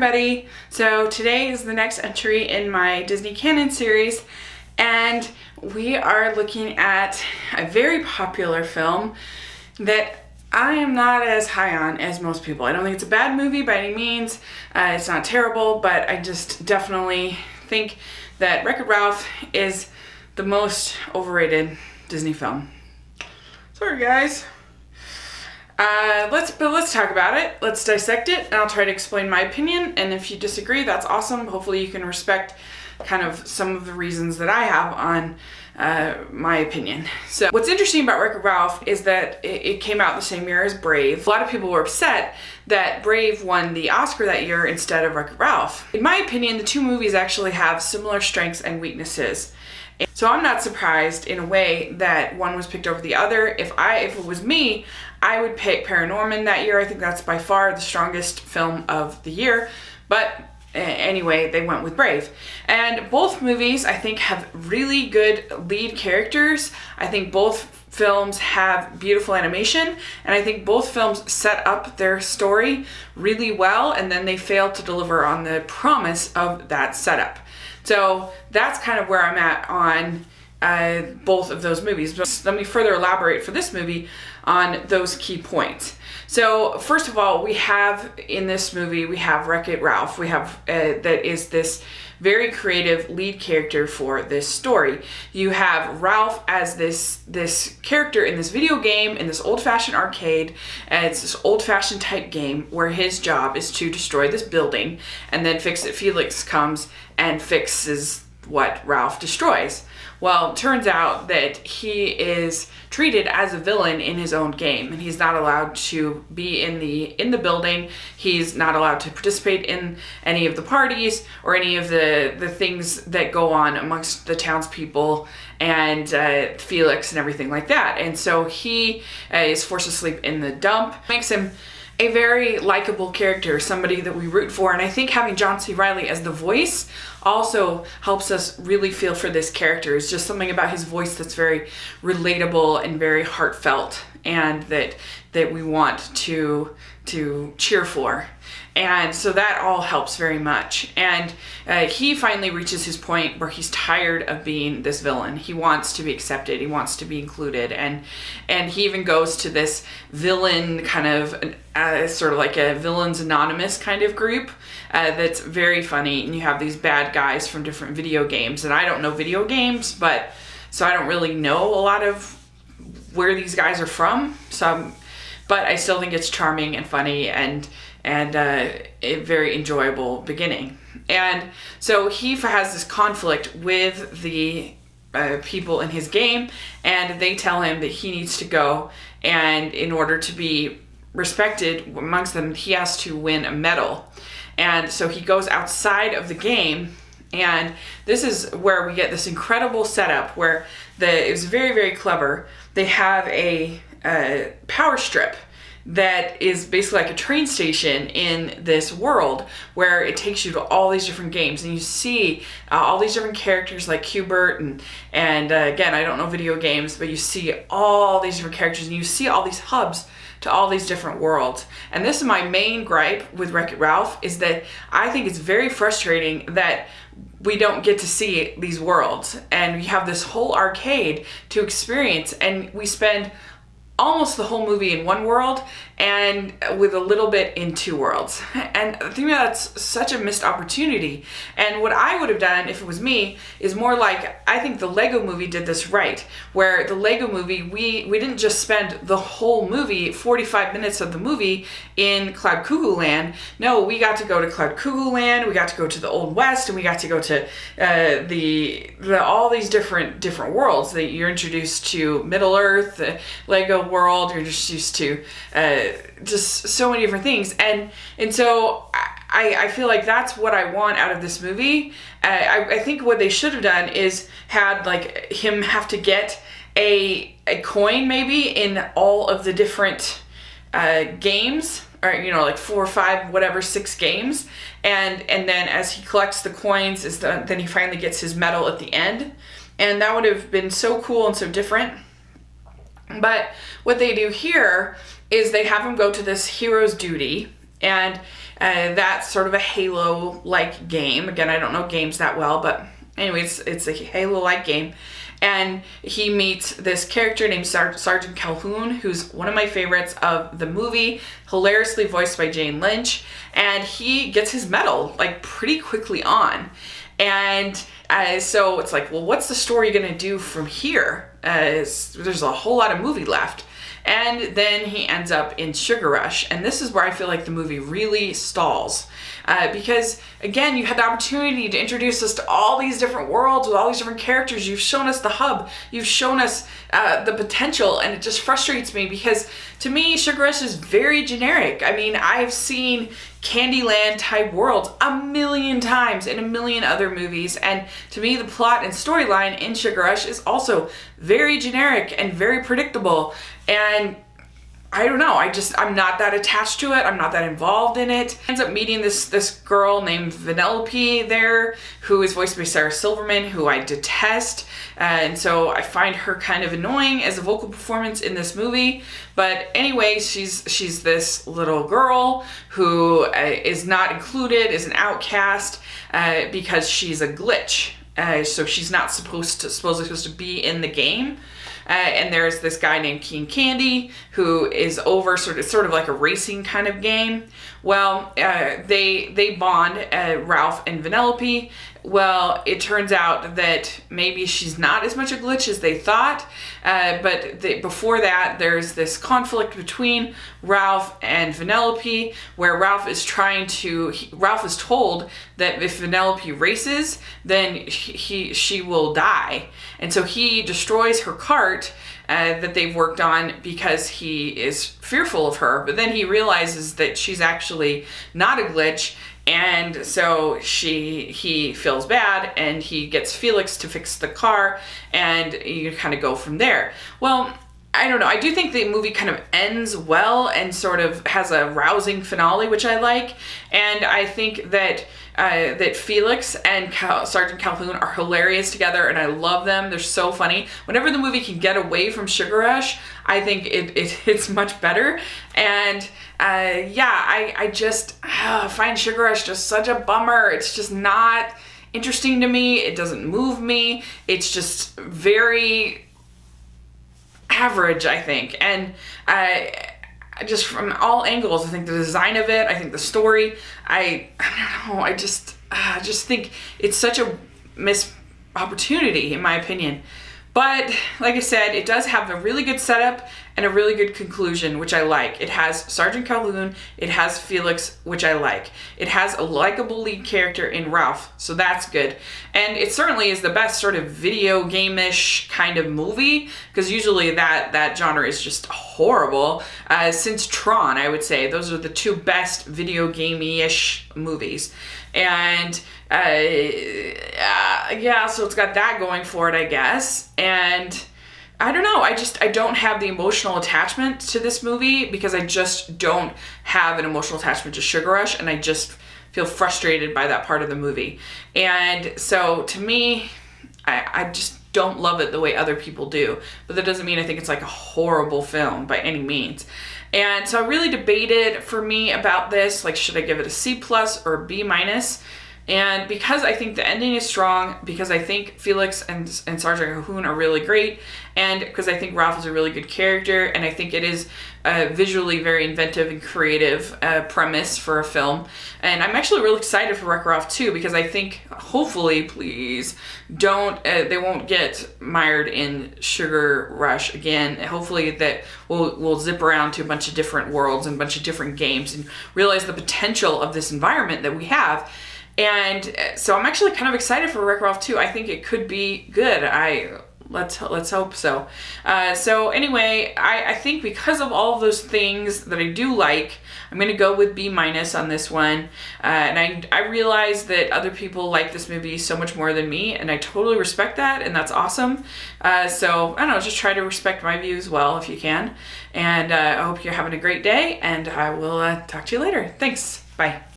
everybody! So today is the next entry in my Disney Canon series, and we are looking at a very popular film that I am not as high on as most people. I don't think it's a bad movie by any means. It's not terrible, but I just definitely think that Wreck-It Ralph is the most overrated Disney film. Sorry guys. Let's talk about it. Let's dissect it, and I'll try to explain my opinion. And if you disagree, that's awesome. Hopefully you can respect kind of some of the reasons that I have on my opinion. So what's interesting about Wreck-It Ralph is that it came out the same year as Brave. A lot of people were upset that Brave won the Oscar that year instead of Wreck-It Ralph. In my opinion, the two movies actually have similar strengths and weaknesses. So I'm not surprised in a way that one was picked over the other. If it was me, I would pick Paranorman that year. I think that's by far the strongest film of the year. But anyway, they went with Brave. And both movies, I think, have really good lead characters. I think both films have beautiful animation, and I think both films set up their story really well, and then they fail to deliver on the promise of that setup. So that's kind of where I'm at on both of those movies. But let me further elaborate for this movie on those key points. So first of all, we have in this movie, we have Wreck-It Ralph. We have that is this very creative lead character for this story. You have Ralph as this character in this video game, in this old-fashioned arcade, and it's this old-fashioned type game where his job is to destroy this building, and then Fix-It Felix comes and fixes what Ralph destroys. Well, it turns out that he is treated as a villain in his own game, and he's not allowed to be in the building. He's not allowed to participate in any of the parties or any of the things that go on amongst the townspeople and Felix and everything like that. And so he is forced to sleep in the dump. Makes him a very likable character, somebody that we root for. And I think having John C. Reilly as the voice also helps us really feel for this character. It's just something about his voice that's very relatable and very heartfelt, and that we want to cheer for. And so that all helps very much. And he finally reaches his point where he's tired of being this villain. He wants to be accepted. He wants to be included. And he even goes to this villain kind of, sort of like a Villains Anonymous kind of group that's very funny. And you have these bad guys from different video games. And I don't know video games, so I don't really know a lot of where these guys are from. But I still think it's charming and funny and a very enjoyable beginning. And so he has this conflict with the people in his game, and they tell him that he needs to go, and in order to be respected amongst them, he has to win a medal. And so he goes outside of the game, and this is where we get this incredible setup where it was very, very clever. They have a power strip that is basically like a train station in this world where it takes you to all these different games, and you see all these different characters like Hubert and again, I don't know video games, but you see all these different characters, and you see all these hubs to all these different worlds. And this is my main gripe with Wreck-It Ralph, is that I think it's very frustrating that we don't get to see these worlds, and we have this whole arcade to experience, and we spend almost the whole movie in one world and with a little bit in two worlds. And I think that's such a missed opportunity. And what I would have done if it was me is more like, I think the Lego movie did this right, where the Lego movie, we didn't just spend the whole movie, 45 minutes of the movie in Cloud Cuckoo Land. No, we got to go to Cloud Cuckoo Land, we got to go to the Old West, and we got to go to all these different worlds. That you're introduced to Middle Earth, the Lego world, you're just used to just so many different things, and so I feel like that's what I want out of this movie. I think what they should have done is had like him have to get a coin maybe in all of the different games, or like 4 or 5, whatever, 6 games, and then as he collects the coins then he finally gets his medal at the end, and that would have been so cool and so different. But what they do here is they have him go to this hero's duty, And that's sort of a Halo-like game. Again, I don't know games that well, but anyways, it's a Halo-like game. And he meets this character named Sergeant Calhoun, who's one of my favorites of the movie, hilariously voiced by Jane Lynch. And he gets his medal like pretty quickly on. And so it's like, well, what's the story going to do from here? There's a whole lot of movie left. And then he ends up in Sugar Rush. And this is where I feel like the movie really stalls. Because, again, you had the opportunity to introduce us to all these different worlds with all these different characters. You've shown us the hub. You've shown us the potential. And it just frustrates me because, to me, Sugar Rush is very generic. I mean, I've seen Candyland-type worlds a million times in a million other movies. And to me, the plot and storyline in Sugar Rush is also very generic and very predictable. And I don't know, I'm not that attached to it. I'm not that involved in it. Ends up meeting this girl named Vanellope there, who is voiced by Sarah Silverman, who I detest. And so I find her kind of annoying as a vocal performance in this movie. But anyway, she's this little girl who is not included, is an outcast, because she's a glitch. So she's not supposed to be in the game. And there's this guy named King Candy who is over sort of like a racing kind of game. Well, they bond, Ralph and Vanellope. Well, it turns out that maybe she's not as much a glitch as they thought. But before that, there's this conflict between Ralph and Vanellope, where Ralph is told that if Vanellope races, then she will die. And so he destroys her cart that they've worked on because he is fearful of her. But then he realizes that she's actually not a glitch. And so he feels bad, and he gets Felix to fix the car, and you kind of go from there. Well, I don't know. I do think the movie kind of ends well and sort of has a rousing finale, which I like. And I think that Felix and Sergeant Calhoun are hilarious together, and I love them. They're so funny. Whenever the movie can get away from Sugar Rush, I think it's much better. And I just find Sugar Rush just such a bummer. It's just not interesting to me. It doesn't move me. It's just very average, I think. And just from all angles, I think the design of it, I think the story, I don't know, I just think it's such a missed opportunity, in my opinion. But like I said, it does have a really good setup and a really good conclusion, which I like. It has Sergeant Calhoun, it has Felix, which I like. It has a likable lead character in Ralph, so that's good. And it certainly is the best sort of video game-ish kind of movie, because usually that genre is just horrible. Since Tron, I would say, those are the two best video game-ish movies. And so it's got that going for it, I guess. And I don't know, I don't have the emotional attachment to this movie because I just don't have an emotional attachment to Sugar Rush, and I just feel frustrated by that part of the movie. And so to me, I just don't love it the way other people do. But that doesn't mean I think it's like a horrible film by any means. And so I really debated for me about this, like, should I give it a C+ or a B-? And because I think the ending is strong, because I think Felix and Sergeant Calhoun are really great, and because I think Ralph is a really good character, and I think it is a visually very inventive and creative premise for a film. And I'm actually really excited for Wreck-It Ralph 2, because I think, hopefully, please, they won't get mired in Sugar Rush again. Hopefully that we'll zip around to a bunch of different worlds and a bunch of different games and realize the potential of this environment that we have. And so I'm actually kind of excited for Wreck-It Ralph 2. I think it could be good. Let's hope so. So anyway, I think because of all of those things that I do like, I'm going to go with B- on this one. And I realize that other people like this movie so much more than me, and I totally respect that, and that's awesome. So I don't know, just try to respect my view as well if you can. And I hope you're having a great day, and I will talk to you later. Thanks. Bye.